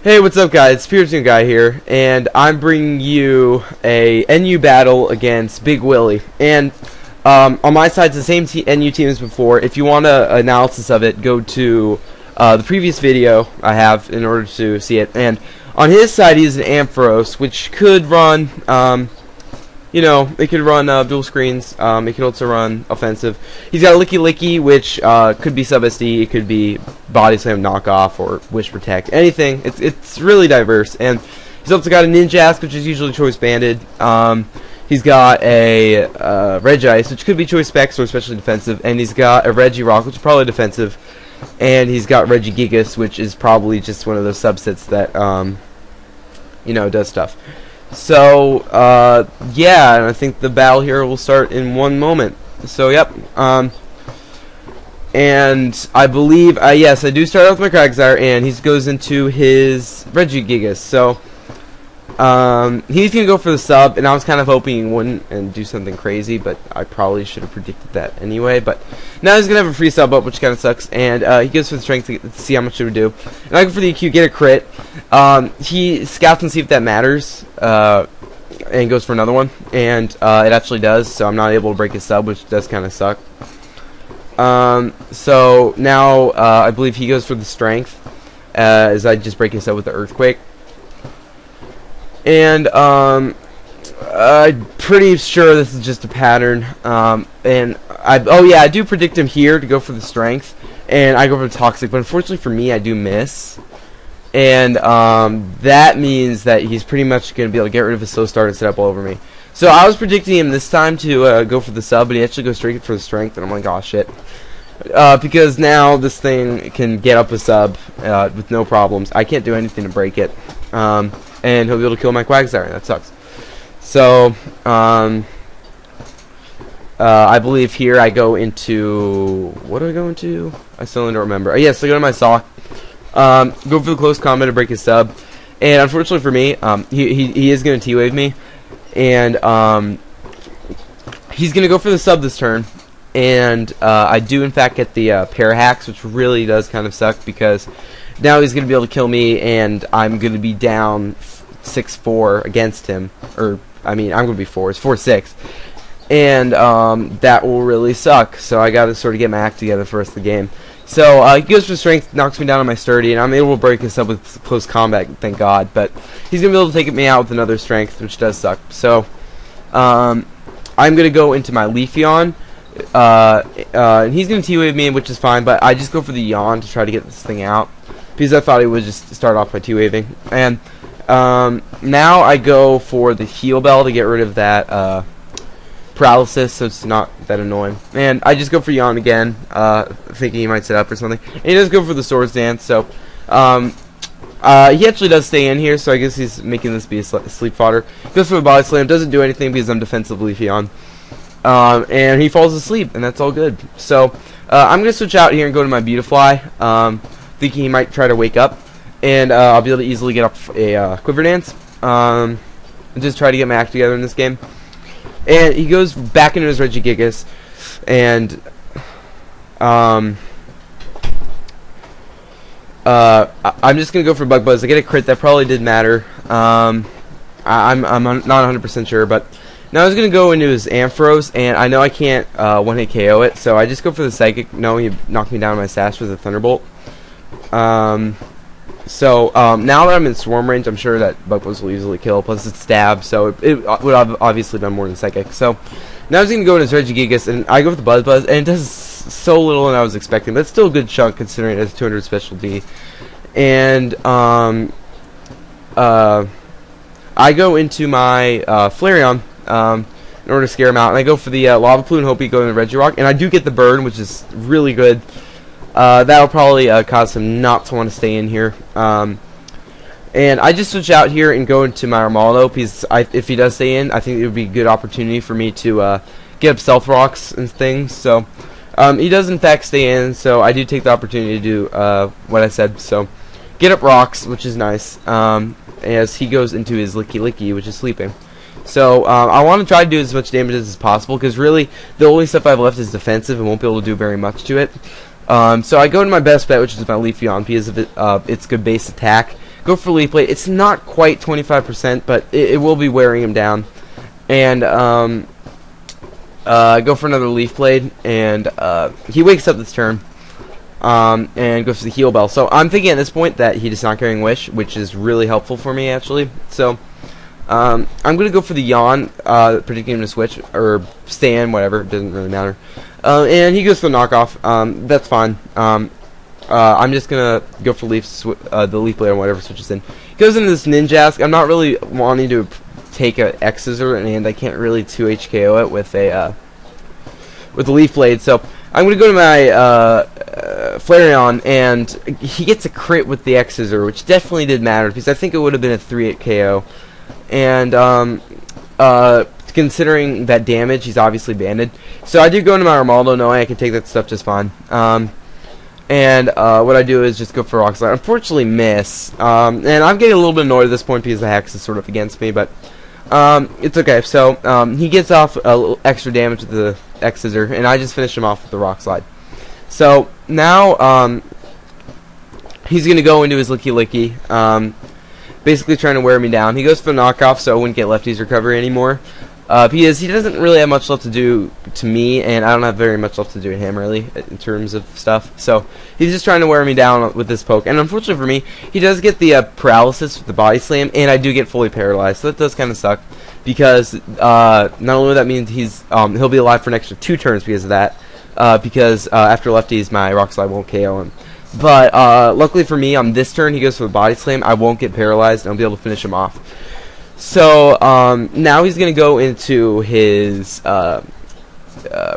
Hey, what's up, guys? Pearson Guy here, and I'm bringing you a NU battle against Big Willie. And on my side, it's the same NU team as before. If you want an analysis of it, go to the previous video I have in order to see it. And on his side, he's an Ampharos, which could run, it could run dual screens. It could also run offensive. He's got a Licky Licky, which could be sub SD. It could be body slam knockoff or wish protect. Anything. It's really diverse. And he's also got a Ninjask, which is usually choice banded. He's got a Regigigas, which could be choice specs or especially defensive. And he's got a Regirock, which is probably defensive. And he's got Regigigas, which is probably just one of those subsets that does stuff. So, yeah, and I think the battle here will start in one moment. So, yep. And I believe, yes, I do start off with my Quagsire, and he goes into his Regigigas. So, he's going to go for the sub, and I was kind of hoping he wouldn't and do something crazy, but I probably should have predicted that anyway. But now he's going to have a free sub up, which kind of sucks, and he goes for the strength to see how much it would do. And I go for the EQ, get a crit. He scouts and see if that matters, and goes for another one, and it actually does, so I'm not able to break his sub, which does kind of suck. So now I believe he goes for the strength, as I just break his sub with the earthquake. And I'm pretty sure this is just a pattern. And I do predict him here to go for the strength, and I go for the toxic, but unfortunately for me, I do miss. And that means that he's pretty much going to be able to get rid of his slow start and set up all over me. So I was predicting him this time to go for the sub, but he actually goes straight for the strength, and I'm like, oh shit. Because now this thing can get up a sub with no problems. I can't do anything to break it. And he'll be able to kill my Quagsire, and that sucks. So, I believe here I go into... What do I go into? I still don't remember. Yes, I go to my sock. Go for the close combat to break his sub. And unfortunately for me, he is going to T-Wave me. And he's going to go for the sub this turn. And I do in fact get the Parahacks, which really does kind of suck because now he's going to be able to kill me, and I'm going to be down 6-4 against him. Or, I mean, I'm going to be 4. It's 4-6. And that will really suck. So I got to sort of get my act together for the rest of the game. So he goes for strength, knocks me down on my sturdy, and I'm able to break this up with close combat, thank God. But he's going to be able to take me out with another strength, which does suck. So I'm going to go into my Leafeon, and he's going to T-Wave me, which is fine, but I just go for the Yawn to try to get this thing out, because I thought he would just start off by T-Waving. And now I go for the Heal Bell to get rid of that paralysis, so it's not that annoying. And I just go for Yawn again, thinking he might set up or something. And he does go for the Swords Dance, so he actually does stay in here, so I guess he's making this be a sleep fodder. Goes for the Body Slam, doesn't do anything because I'm defensively Leafeon. And he falls asleep, and that's all good. So I'm going to switch out here and go to my Beautifly, thinking he might try to wake up. And I'll be able to easily get up a Quiver Dance, and just try to get my act together in this game. And he goes back into his Regigigas, and I'm just gonna go for Bug Buzz. I get a crit that probably did matter. I'm not 100% sure, but now I was gonna go into his Ampharos, and I know I can't one-hit KO it, so I just go for the Psychic. No, he knocked me down on my Sash with a Thunderbolt. So now that I'm in Swarm range, I'm sure that Bug Buzz will easily kill, plus it's Stab, so it would have obviously done more than Psychic. So now I'm going to go into Regigigas, and I go with the Buzz Buzz, and it does so little than I was expecting, but it's still a good chunk considering it has 200 special D. And I go into my Flareon in order to scare him out, and I go for the Lava Plume and hope he goes into Regirock, and I do get the burn, which is really good. That'll probably cause him not to want to stay in here. And I just switch out here and go into my Armaldo, because if he does stay in, I think it would be a good opportunity for me to get up Stealth Rocks and things. So he does in fact stay in, so I do take the opportunity to do what I said. So get up Rocks, which is nice, as he goes into his Licky Licky, which is sleeping. So I want to try to do as much damage as possible, because really the only stuff I have left is defensive and won't be able to do very much to it. So I go to my best bet, which is my Leafeon, because of its good base attack, go for Leaf Blade. It's not quite 25%, but it will be wearing him down. And go for another Leaf Blade, and he wakes up this turn. And goes for the Heal Bell. So I'm thinking at this point that he is not carrying Wish, which is really helpful for me, actually. So I'm going to go for the Yawn, predicting him to switch, or stand, whatever, it doesn't really matter. And he goes for the knockoff. That's fine. I'm just going to go for the Leaf Blade or whatever switches in. He goes into this Ninjask. I'm not really wanting to take a X-Scissor, and I can't really 2-HKO it with the Leaf Blade. So I'm going to go to my Flareon, and he gets a crit with the X-Scissor, which definitely did matter, because I think it would have been a 3-8 KO. And considering that damage, he's obviously banded. So I do go into my Romaldo, knowing I can take that stuff just fine. And what I do is just go for Rock Slide. Unfortunately, miss. And I'm getting a little bit annoyed at this point because the Hex is sort of against me, but it's okay. So he gets off a little extra damage with the X-Scissor, and I just finish him off with the Rock Slide. So now he's going to go into his Licky Licky, basically trying to wear me down. He goes for the knockoff, so I wouldn't get Lefty's recovery anymore. Because he doesn't really have much left to do to me, and I don't have very much left to do to him, really, in terms of stuff. So he's just trying to wear me down with this poke. And unfortunately for me, he does get the paralysis with the Body Slam, and I do get fully paralyzed. So that does kind of suck, because not only that means he'll be alive for an extra 2 turns because of that, because after Lefty's, my Rock Slide won't KO him. But luckily for me, on this turn, he goes for the Body Slam. I won't get paralyzed, and I'll be able to finish him off. So now he's going to go into his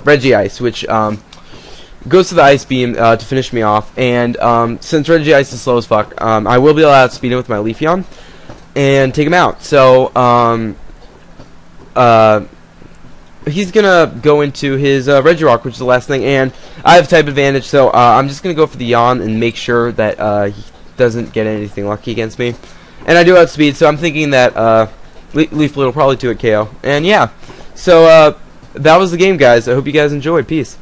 Regigigas, which goes to the Ice Beam to finish me off. And since Regigigas is slow as fuck, I will be able to outspeed him with my Leafeon and take him out. So he's going to go into his Regirock, which is the last thing. And I have type advantage, so I'm just going to go for the Yawn and make sure that he doesn't get anything lucky against me. And I do outspeed, so I'm thinking that Leaf Blade will probably do a KO. And yeah, so that was the game, guys. I hope you guys enjoyed. Peace.